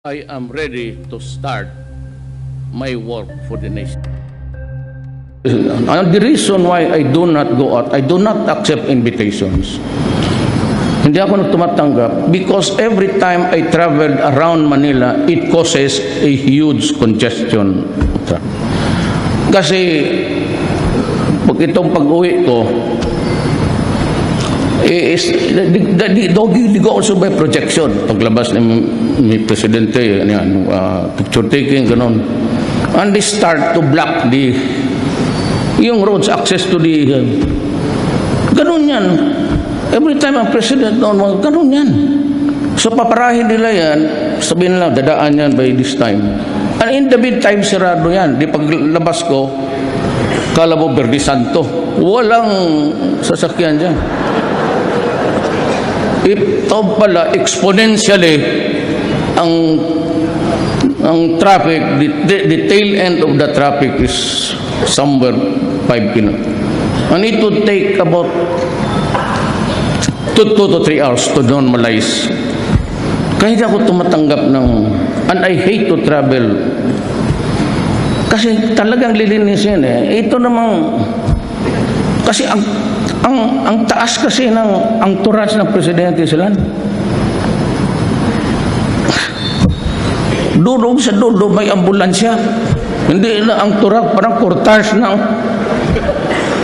I am ready to start my work for the nation. And the reason why I do not go out, I do not accept invitations. Hindi ako tumatanggap because every time I traveled around Manila, it causes a huge congestion. Kasi pag itong pag-uwi ko, di go also by projection. Paglabas ni Presidente, picture taking, ganon. And they start to block yung roads, access to the, ganon yan. Every time ang President noon, ganon yan. So paparahin nila yan, sabihin nila, dadaan yan by this time. And in the meantime, sirado yan. Di paglabas ko, kala mo Verde Santo. Walang sasakyan dyan. Ito pala, exponentially, ang traffic, the tail end of the traffic is somewhere 5 kilometers. I need to take about 2 to 3 hours to normalize. Kaya hindi ako tumatanggap ng, and I hate to travel. Kasi talagang lilinisin eh. Ito namang, kasi ang taas kasi ng entourage ng Presidente sila. Dudog sa dudog may ambulansya. Hindi na ang entourage, parang cortege na.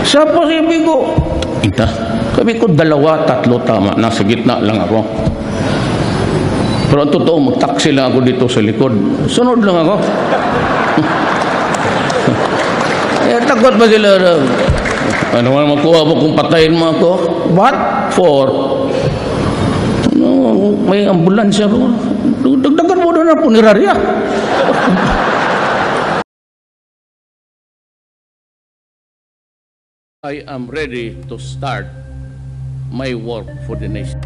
Sa sabi ko, sabi ko 2, 3 tama. Nasa gitna lang ako. Pero ang totoo, mag-taxi lang ako dito sa likod. Sunod lang ako. Takot ba sila? Ano man makuha mo kung patayin mo ako? What for? May ambulansya ko. Dagdagan mo doon na punerarya. I am ready to start my work for the nation.